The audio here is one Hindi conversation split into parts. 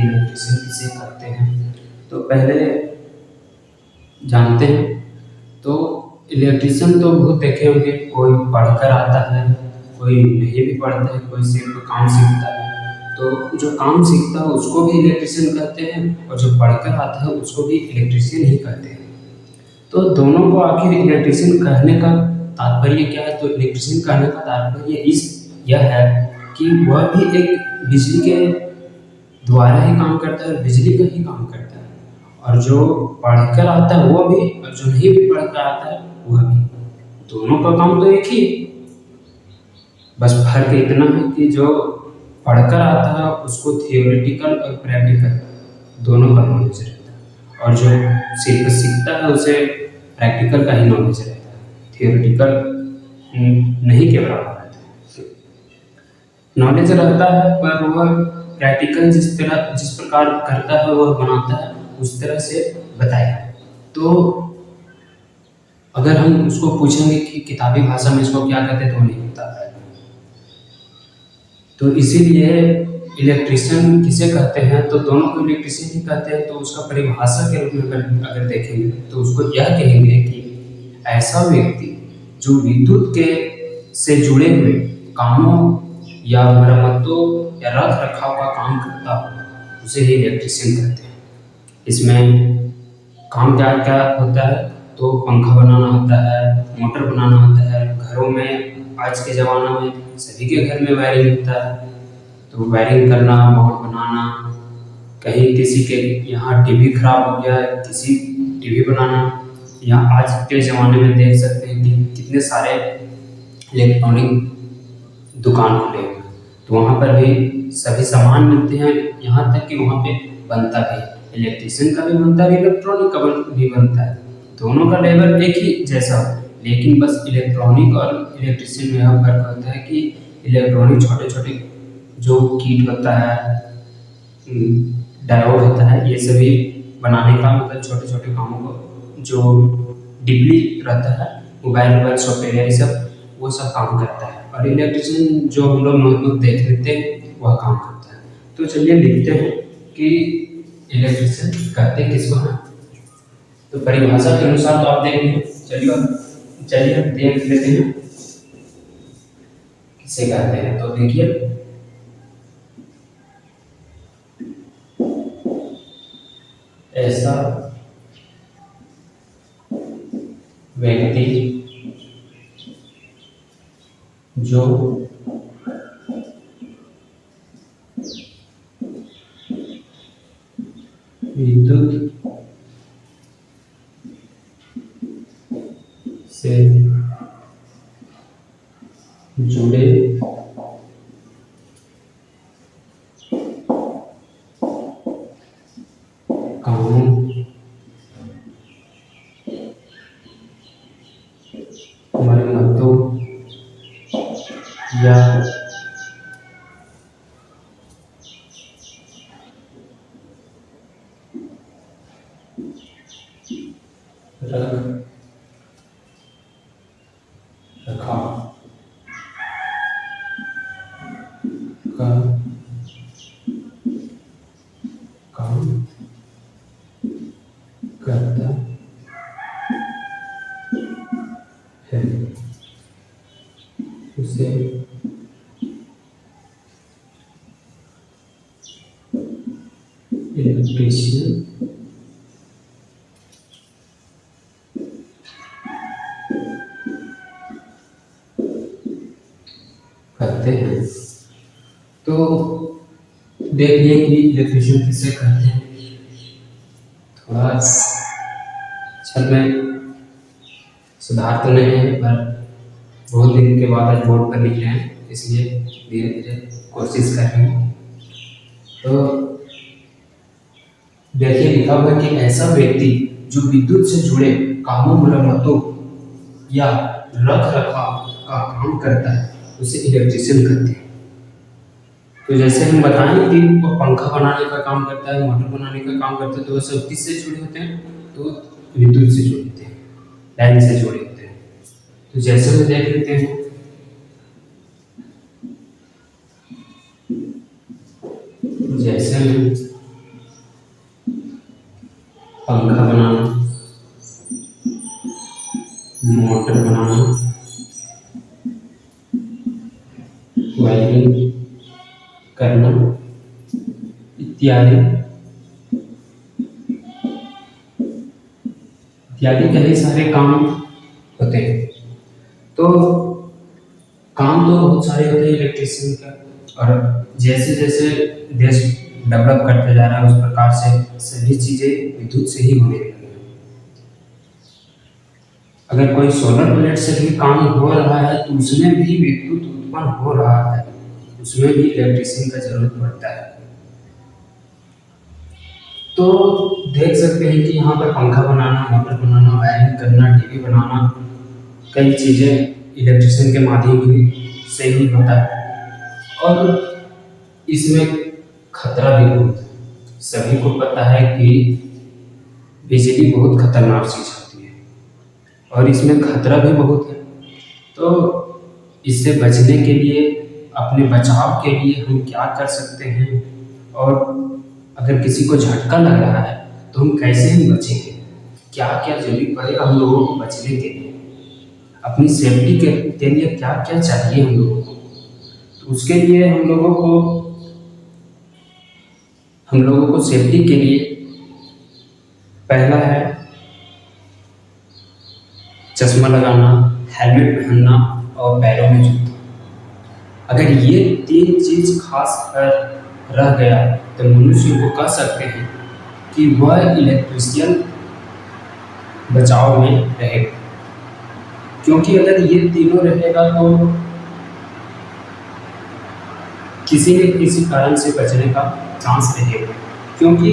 इलेक्ट्रिशियन किसे कहते हैं। तो पहले जानते हैं। तो इलेक्ट्रिशियन तो बहुत देखे होंगे, कोई पढ़कर आता है, कोई नहीं भी पढ़ता है, कोई सिर्फ काम सीखता है। तो जो काम सीखता है उसको भी इलेक्ट्रिशियन कहते हैं, और जो पढ़कर आता है उसको भी इलेक्ट्रिशियन ही कहते हैं। तो दोनों को आखिर इलेक्ट्रिशियन कहने का तात्पर्य क्या है? तो इलेक्ट्रिशियन कहने का तात्पर्य यह है कि वह भी एक बिजली के द्वारा ही काम करता है, बिजली का ही काम करता है। और जो पढ़कर आता है वो भी, और जो नहीं भी पढ़कर आता है वह भी, दोनों का काम तो एक ही। बस फर्क इतना है कि जो पढ़कर आता है उसको थियोरेटिकल और प्रैक्टिकल दोनों का नॉलेज रहता है, और जो सिर्फ सीखता है उसे प्रैक्टिकल का ही नॉलेज रहता है, थियोरेटिकल नहीं के बराबर रहता है। नॉलेज रहता है पर वह प्रैक्टिकल जिस प्रकार करता है, वह बनाता है, उस तरह से बताया। तो अगर हम उसको पूछेंगे कि किताबी भाषा में इसको क्या कहते हैं, तो नहीं बता पाएगा। तो इसीलिए इलेक्ट्रिशियन किसे कहते हैं, तो दोनों को इलेक्ट्रिशियन ही कहते हैं। तो उसका परिभाषा के रूप में अगर देखेंगे तो उसको यह कहेंगे कि ऐसा व्यक्ति जो विद्युत के से जुड़े हुए कामों या मरम्मतों या रख रखाव का काम करता हो, उसे ही इलेक्ट्रिशियन कहते हैं। इसमें काम क्या क्या होता है? तो पंखा बनाना होता है, मोटर बनाना होता है। घरों में आज के ज़माना में सभी के घर में वायरिंग होता है, तो वायरिंग करना, बोर्ड बनाना, कहीं किसी के यहाँ टीवी खराब हो गया है, किसी टीवी बनाना। यहाँ आज के ज़माने में देख सकते हैं कि कितने सारे इलेक्ट्रॉनिक दुकान खुले हैं, तो वहाँ पर भी सभी सामान मिलते हैं। यहाँ तक कि वहाँ पे बनता भी, इलेक्ट्रिशियन का भी बनता है, इलेक्ट्रॉनिक का भी बनता है। दोनों का लेवल एक ही जैसा, लेकिन बस इलेक्ट्रॉनिक और इलेक्ट्रिशियन में यह फर्क होता है कि इलेक्ट्रॉनिक छोटे छोटे जो किट होता है, डायोड होता है, ये सभी बनाने का, मतलब छोटे छोटे कामों को जो डीपली रहता है, मोबाइल सॉफ्टवेयर ये सब, वो सब काम करता है। और इलेक्ट्रिशियन जो हम लोग नॉर्मल देख लेते हैं वह काम करता है। तो चलिए लिखते हैं कि इलेक्ट्रिशियन कहते किसको हैं। तो परिभाषा के अनुसार तो आप देख लें, चलिए देख लेते हैं किसे कहते हैं। तो देखिए, ऐसा व्यक्ति जो विद्युत से जुड़े कामों मरम्मतों या रख रखाव का काम करता है, उसे इलेक्ट्रिशियन कहते हैं। तो देखिए कि इलेक्ट्रिशियन किसे कहते हैं। थोड़ा छल में सुधार तो नहीं है, पर बहुत दिन के बाद आज बोर्ड पर लिख रहे हैं, इसलिए धीरे धीरे कोशिश कर रहे हैं। तो देखिए लिखा हुआ है कि ऐसा व्यक्ति जो विद्युत से जुड़े कामों, मरम्मतों या रख रखाव का काम करता है, उसे इलेक्ट्रिशियन कहते हैं। तो जैसे हम बताएं कि वो पंखा बनाने का काम करता है, मोटर बनाने का काम करता है, तो वो सब किससे जुड़े होते हैं? तो विद्युत से जुड़े होते हैं, लाइन से जुड़े होते हैं। तो जैसे हम देख लेते हैं, जैसे हम पंखा बनाना, मोटर बनाना, वायरिंग करना इत्यादि इत्यादि कई सारे काम होते हैं। तो काम तो बहुत सारे होते हैं इलेक्ट्रिशियन का, और जैसे जैसे देश डेवलप करते जा रहा है उस प्रकार से सभी चीज़ें विद्युत से ही होने लगी हैं। अगर कोई सोलर प्लेट से भी काम हो रहा है तो उसमें भी विद्युत उत्पन्न हो रहा है, उसमें भी इलेक्ट्रिशियन का जरूरत पड़ता है। तो देख सकते हैं कि यहाँ पर पंखा बनाना, मोटर बनाना, वायरिंग करना, टीवी बनाना, कई चीज़ें इलेक्ट्रिशियन के माध्यम से ही होता है। और इसमें खतरा भी बहुत है। सभी को पता है कि बिजली बहुत खतरनाक चीज़ होती है और इसमें खतरा भी बहुत है। तो इससे बचने के लिए, अपने बचाव के लिए हम क्या कर सकते हैं, और अगर किसी को झटका लग रहा है तो हम कैसे बचेंगे, क्या क्या जरूरी पड़ेगा हम लोगों को बचने के लिए, अपनी सेफ्टी के लिए क्या क्या चाहिए हम लोगों को। तो उसके लिए हम लोगों को सेफ्टी के लिए पहला है चश्मा लगाना, हेलमेट पहनना और पैरों में जूता। अगर ये तीन चीज खास कर रह गया तो मनुष्य को कह सकते हैं कि वह इलेक्ट्रिशियन बचाव में रहेगा। क्योंकि अगर ये तीनों रहेगा तो किसी न किसी कारण से बचने का चांस रहेगा। क्योंकि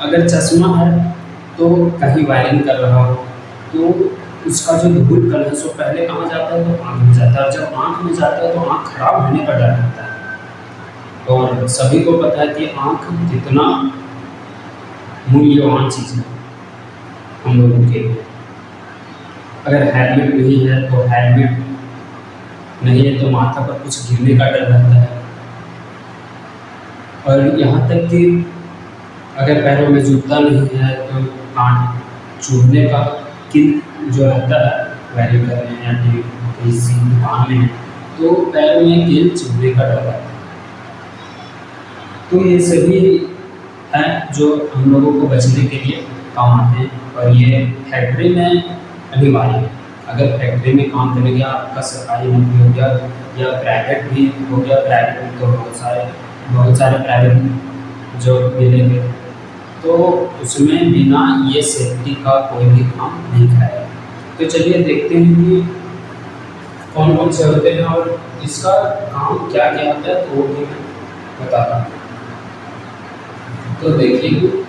अगर चश्मा है तो कहीं वायरिंग कर रहा हो तो उसका जो धूल कण है सो पहले कहाँ जाता है, तो आँख में जाता है। और जब आँख में जाता है तो आँख खराब होने का डर रहता है। और सभी को पता है कि आँख कितना मूल्यवान चीज़ है हम लोगों के लिए। अगर हेलमेट नहीं है तो हेलमेट नहीं है तो माथा पर कुछ गिरने का डर रहता है। और यहाँ तक कि अगर पैरों में जूता नहीं है तो कान चुभने का किन जो रहता है, वायरिंग कर रहे हैं या किसी दुकान में है तो पैरों में कील चुभने का डर रहता है। तो ये सभी हैं जो हम लोगों को बचने के लिए काम आते हैं। और ये फैक्ट्री में अनिवार्य है। अगर फैक्ट्री में काम करेंगे, आपका सरकारी नौकरी हो गया या प्राइवेट भी हो गया, प्राइवेट में तो बहुत सारे प्राइवेट जॉब मिलेंगे, तो उसमें बिना ये सेफ्टी का कोई भी काम नहीं कराया। तो चलिए देखते हैं कि कौन कौन से होते हैं और इसका काम क्या क्या होता है, तो वो भी मैं बताता हूँ। तो देखिए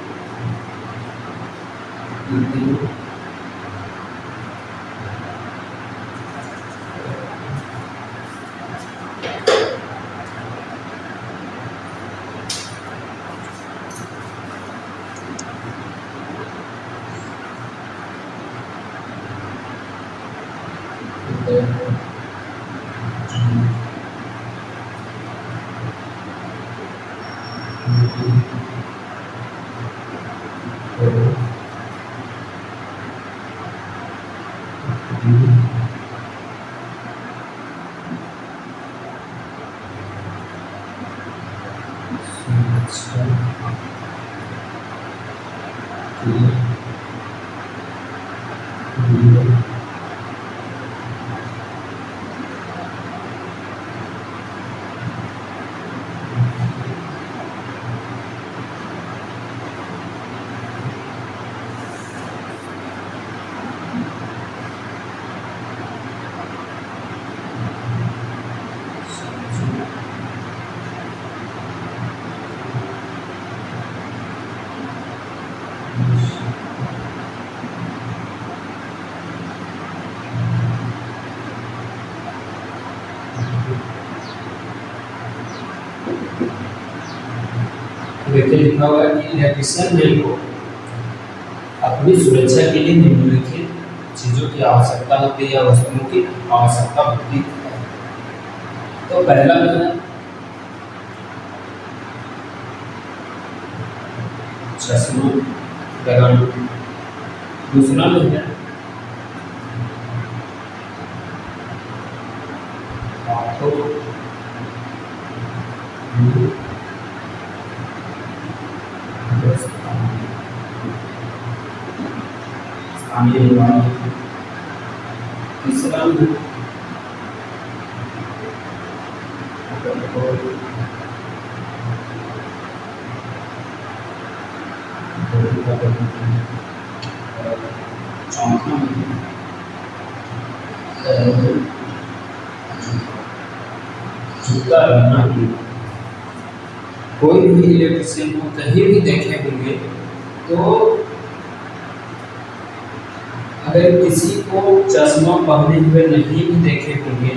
देखिए लिखा हुआ है कि इलेक्ट्रिशियन मैन को अपनी सुरक्षा के लिए निम्नलिखित चीजों की आवश्यकता होती है या वस्तुओं की आवश्यकता होती है। तो पहला जो है चश्मा लगाना, दूसरा में है हाथों में स्थानीय निवास। तीसरा में चौथा में जूता रहना ही। कोई भी इलेक्ट्रिशियन को कहीं भी देखे होंगे तो अगर किसी को चश्मा पहने हुए नहीं भी देखे होंगे,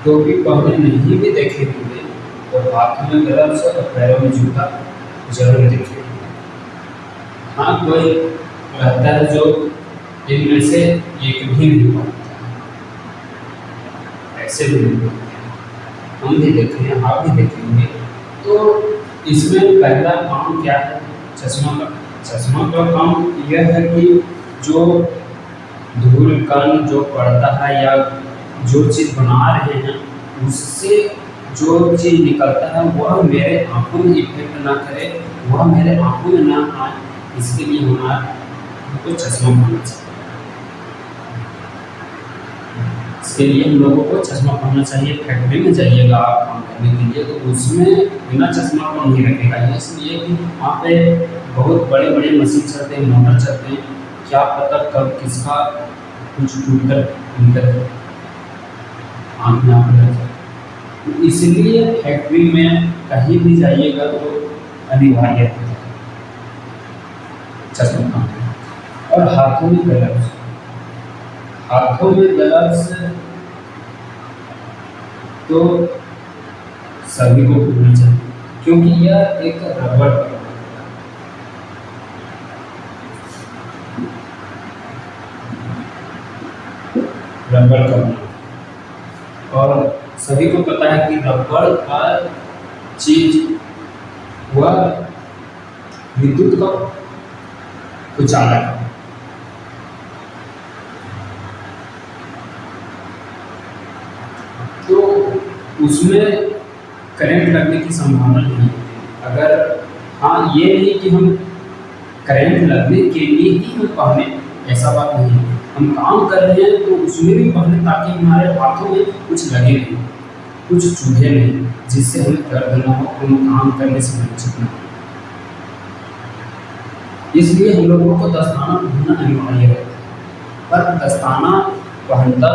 टोपी पहने नहीं भी देखे होंगे, तो हाथ में ग्लव्स और पैरों में जूता जरूर देखे। हाँ, कोई रहता है जो इनमें से एक भी नहीं पहनता, ऐसे भी नहीं पहनते, हम भी देखे हैं, आप भी देखेंगे। तो इसमें पहला काम क्या है चश्मा का? चश्मा का काम यह है कि जो धूल कण जो पड़ता है या जो चीज़ बना रहे हैं उससे जो चीज़ निकलता है वह मेरे आँखों में इफेक्ट ना करे, वह मेरे आँखों में ना आए, इसके लिए हमको चश्मा पहनना चाहिए। इसके लिए हम लोगों को चश्मा पहनना चाहिए। फैक्ट्री में जाइएगा आप काम करने के लिए तो उसमें बिना चश्मा को नहीं रखेगा, इसलिए कि वहाँ पे बहुत बड़े बड़े मशीन चलते हैं, मोटर चलते हैं, क्या पता कब किसका कुछ टूट कर निकल आँख में आँख लग जाए। तो इसलिए फैक्ट्री में कहीं भी जाइएगा तो अनिवार्य है चश्मा पहनना। और हाथों में ग्लव्स, हाथों में ग्लव्स तो सभी को पहनना चाहिए क्योंकि यह एक रबड़ का और सभी को पता है कि रबड़ का चीज वह विद्युत का कुछ अलग है। तो उसमें करंट लगने की संभावना नहीं है। अगर हाँ, ये नहीं कि हम करंट लगने के लिए ही हम पहने, ऐसा बात नहीं है। हम काम कर रहे हैं तो उसमें भी पहने ताकि हमारे हाथों में कुछ लगे नहीं, कुछ चुभे नहीं, जिससे हमें दर्द ना हो, हम काम करने से वंचित ना हो। इसलिए हम लोगों को दस्ताना पहनना अनिवार्य है। पर दस्ताना पहनता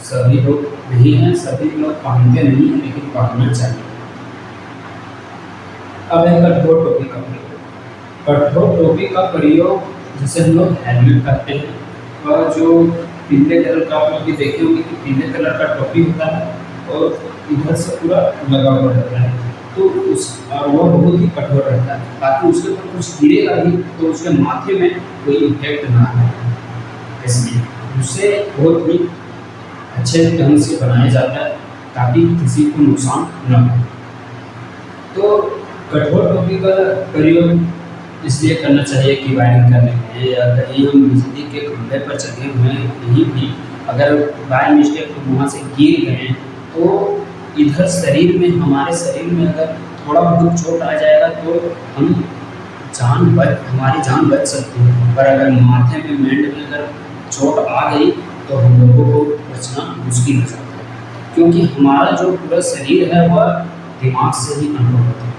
सभी लोग नहीं है, सभी लोग पहनते नहीं हैं, लेकिन पहनना चाहिए। अब है कठोर टोपी का प्रयोग। कठोर टोपी का प्रयोग जिसे हम लोग हेलमेट कहते हैं, और जो पीले कलर का आप लोग देखे होंगे कि पीले कलर का टोपी होता है और इधर से पूरा लगा हुआ रहता है, तो वह बहुत ही कठोर रहता है ताकि उसके ऊपर कुछ गिरेगा भी तो उसके माथे में कोई इफेक्ट ना आए। इसलिए उसे बहुत ही अच्छे ढंग से बनाया जाता है ताकि किसी को नुकसान न हो। तो कठोर टोपी का प्रयोग इसलिए करना चाहिए कि वायरिंग करने में या कहीं हम बिजली के खंभे पर चढ़े हुए हैं, कहीं भी अगर बाय मिस्टेक वहाँ से गिर गए तो इधर शरीर में, हमारे शरीर में अगर थोड़ा बहुत चोट आ जाएगा तो हमारी जान बच सकती है। पर अगर माथे में, मेंढ में अगर चोट आ गई तो हम लोगों को बचना मुश्किल हो जाता है, क्योंकि हमारा जो पूरा शरीर है वह दिमाग से ही अनुभव होता है।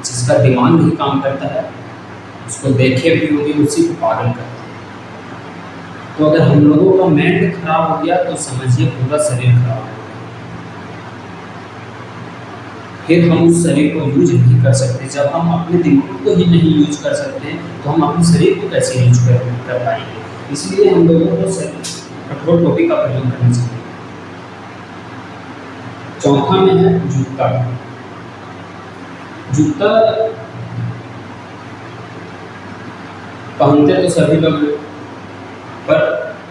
जिसका दिमाग नहीं काम करता है उसको देखे भी होंगे उसी को पागल करते हैं। तो अगर हम लोगों का माइंड खराब हो गया तो समझिए पूरा शरीर खराब हो गया। फिर हम उस शरीर को यूज नहीं कर सकते। जब हम अपने दिमाग को ही नहीं यूज कर सकते तो हम अपने शरीर को कैसे यूज कर पाएंगे। इसलिए हम लोगों को कठोर टोपी का प्रयोग करना चाहिए। चौथा में है जूता। जूता पहनते तो सभी लोग, पर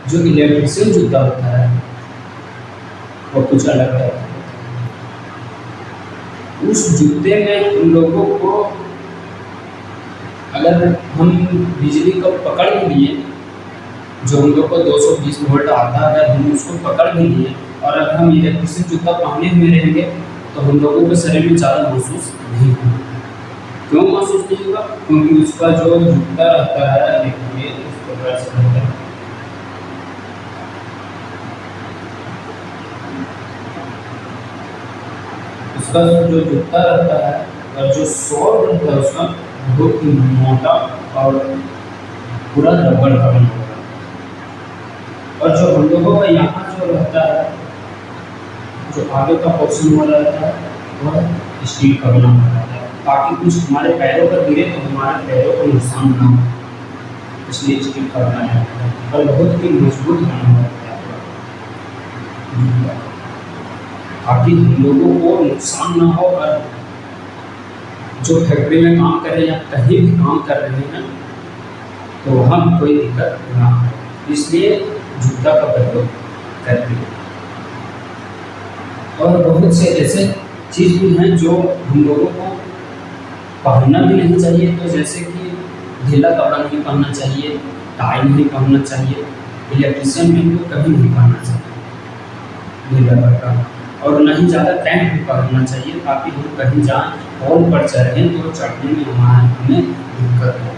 जो इलेक्ट्रिशियन जूता होता है वो कुछ अलग है। उस जूते में हम लोगों को अगर हम बिजली को पकड़ भी लिए, जो हम लोग को 220 वोल्ट आता है, अगर हम उसको पकड़ भी लिए और अगर हम इलेक्ट्रिसिटी जूता पहने हुए रहेंगे तो हम लोगों के शरीर में ज़्यादा महसूस नहीं होगा। क्यों महसूस नहीं होगा? क्योंकि उसका जो जूता रहता है, देखिए इस प्रकार से रहता है, उसका जो जूता रहता है और जो सोल रहता है उसका बहुत ही मोटा और पूरा रबड़ का बना होगा। और जो हम लोगों का यहाँ जो रहता है, जो आगे का पोर्शन हो रहता है वह स्टील का बना हुआ रहता है, ताकि कुछ हमारे पैरों पर गिरे तो हमारे पैरों को नुकसान ना हो, इसलिए स्टील का बनाया जाता है और बहुत ही मजबूत बना हुआ रहता है, ताकि हम लोगों को नुकसान ना हो। और जो फैक्ट्री में काम कर रहे हैं या कहीं भी काम कर रहे हैं तो वहाँ भी कोई दिक्कत ना हो, इसलिए जूता का प्रयोग करते हैं। और बहुत से ऐसे चीज़ भी हैं जो हम लोगों को पहनना भी नहीं चाहिए, तो जैसे कि ढीला कपड़ा नहीं पहनना चाहिए, टाई नहीं पहनना चाहिए, इलेक्ट्रिशियन भी को कभी नहीं पहनना चाहिए ढीला कपड़ा, और न ही ज़्यादा पैंट भी पहनना चाहिए, ताकि हम कहीं जाएँ पोल पर चढ़ें तो चढ़ने में हमें दिक्कत हो।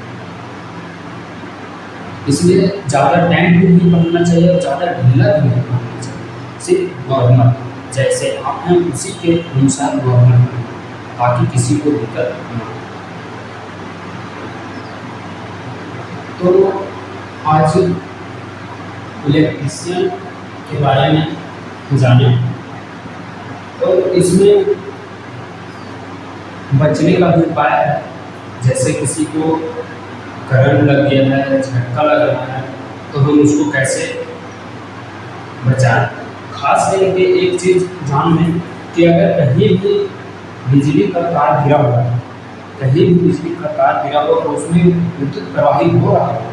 इसलिए ज़्यादा टाइट भी नहीं पहनना चाहिए और ज़्यादा ढीला भी नहीं पहनना चाहिए, सिर्फ नॉर्मल जैसे आप हैं उसी के अनुसार नॉर्मल पहनें, ताकि किसी को दिक्कत ना हो। तो आज इलेक्ट्रिशियन के बारे में जाने, तो इसमें बचने का भी उपाय है। जैसे किसी को करंट लग गया है, झटका लग रहा है, तो हम उसको कैसे बचाएं। खास करके एक चीज़ ध्यान में कि अगर कहीं भी बिजली का तार गिरा हुआ है, कहीं भी बिजली का तार गिरा हुआ और उसमें विद्युत प्रवाहित हो रहा है,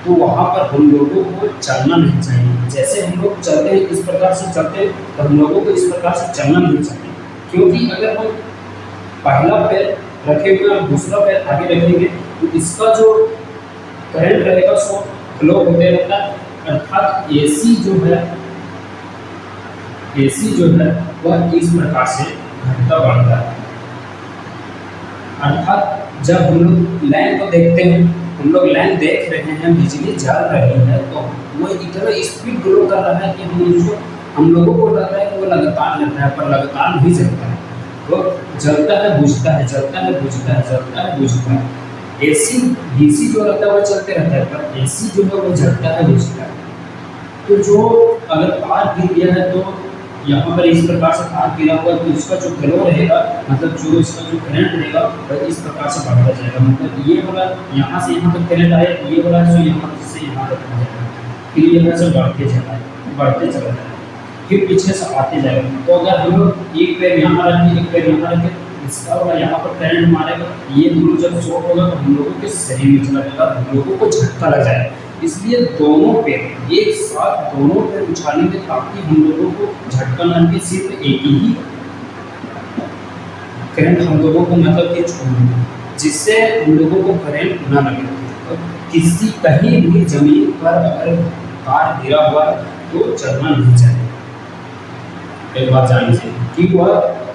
तो वहाँ पर हम लोगों को चलना नहीं चाहिए। जैसे हम लोग चलते हैं इस प्रकार से चलते हैं, तो हम लोगों को इस प्रकार से चलना नहीं चाहिए, क्योंकि अगर हम पहला पैर रखे हुए और दूसरा पैर आगे रखेंगे तो इसका जो करंट रहेगा सो फ्लो होते रहता है, अर्थात एसी जो है वह इस प्रकार से घटता बढ़ता है। अर्थात जब हम लोग लाइन को देखते हैं, हम लोग लाइन देख रहे हैं, बिजली जल रही है, तो वो इतना स्पीड ग्रो कर रहा है कि हम लोगों को लगता है कि वो लगातार जलता है, पर लगातार नहीं जलता है, वो जलता है बुझता है, जलता है बुझता है, जलता है बुझता है। एसी डीसी जो रहता है वो चलते रहता है, पर एसी जो है वो जलता है बुझता है। तो जो अगर तार गिर गया है तो यहाँ पर इस प्रकार से तार गिरा हुआ है, तो इसका जो फ्लो रहेगा, मतलब जो इसका जो करंट रहेगा वह इस प्रकार से बढ़ता जाएगा। मतलब ये वाला यहाँ से यहाँ तक करंट आए, ये वाला जो यहाँ से यहाँ तक जाएगा, फिर ये वाला से बढ़ते चला जाएगा, फिर पीछे से आते जाएगा। तो अगर हम लोग एक पैर यहाँ रखें, एक पैर यहाँ रखें, इसका वाला यहाँ पर करंट मारेगा, ये दोनों जब शॉर्ट होगा तो हम लोगों के शरीर में चला जाएगा, हम लोगों को झटका लग जाएगा। इसलिए दोनों पैर एक साथ दोनों पैर उछालेंगे, ताकि हम लोगों को झटका न लगे, सिर्फ एक ही करंट हम लोगों को मतलब कि छोड़ना, जिससे हम लोगों को करंट न लगे। और किसी कहीं भी जमीन पर अगर तार गिरा हुआ तो चलना नहीं चाहिए। एक बात जाननी चाहिए कि वह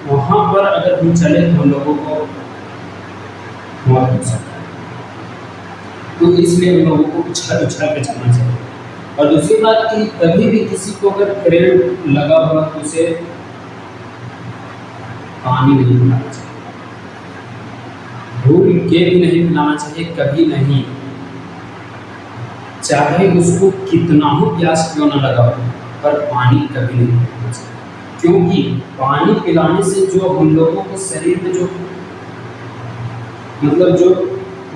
वहाँ पर अगर हम चले तो हम लोगों को मौत हो सकता है, तो इसलिए हम लोगों को उछल के चलना चाहिए। और दूसरी बात कि कभी भी किसी को अगर करंट लगा हुआ तो उसे पानी नहीं पिलाना चाहिए, भूल के भी नहीं पिलाना चाहिए, कभी नहीं, चाहे उसको कितना हो प्यास क्यों ना लगा हो, पर पानी कभी नहीं पिलाना चाहिए। क्योंकि पानी पिलाने से जो हम लोगों को शरीर में जो मतलब जो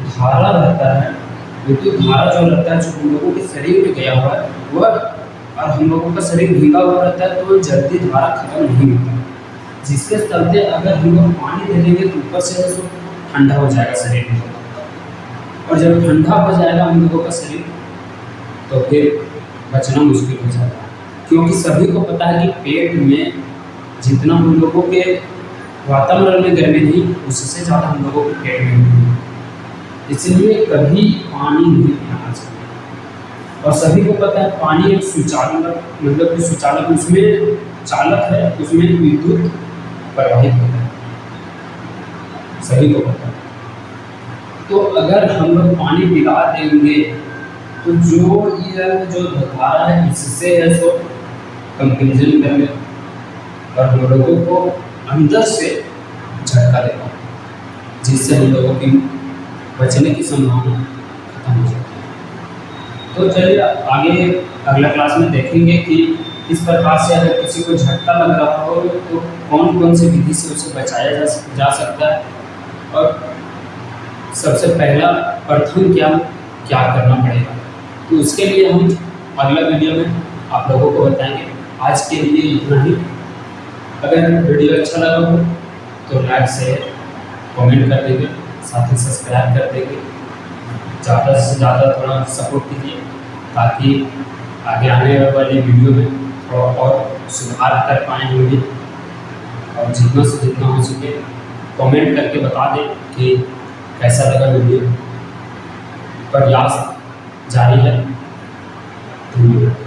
धारा रहता है, विद्युत धारा जो रहता है, जो हम लोगों के शरीर में गया हुआ है वह, और हम लोगों का शरीर भीगा हुआ रहता है, तो जल्दी धारा खत्म नहीं होता, जिसके चलते अगर हम लोग पानी दे देंगे तो ऊपर से तो ठंडा हो जाएगा शरीर में, और जब ठंडा हो जाएगा हम लोगों का शरीर तो फिर बचना मुश्किल हो जाता है। क्योंकि सभी को पता है कि पेट में जितना हम लोगों के वातावरण में गर्मी नहीं, उससे ज़्यादा हम लोगों के पेट में गर्मी है। इसलिए कभी पानी नहीं पीना चाहिए। और सभी को पता है पानी एक सुचालक, मतलब कि सुचालक, उसमें चालक है, उसमें विद्युत प्रवाहित होता है, सभी को पता है। तो अगर हम लोग पानी पिला देंगे तो जो धारा है इससे है सो कंपेरिजन करेंगे और हम लोगों को अंदर से झटका देगा, जिससे हम लोगों की बचने की संभावना खत्म हो जाती है। तो चलिए आगे अगला क्लास में देखेंगे कि इस प्रकार से अगर किसी को झटका लग रहा हो तो कौन कौन सी विधि से उसे बचाया जा सकता है, और सबसे पहला प्रथम क्या करना पड़ेगा। तो उसके लिए हम अगला वीडियो में आप लोगों को बताएंगे। आज के लिए इतना ही। अगर वीडियो अच्छा लगा हो तो लाइक शेयर कमेंट कर देंगे, साथ ही सब्सक्राइब कर देंगे। ज़्यादा से ज़्यादा थोड़ा सपोर्ट कीजिए ताकि आगे आने वाली वीडियो में थोड़ा और सुधार कर पाएँ वीडियो, और जितना से जितना हो सके कमेंट करके बता दें कि कैसा लगा वीडियो। प्रयास जारी है। धन्यवाद।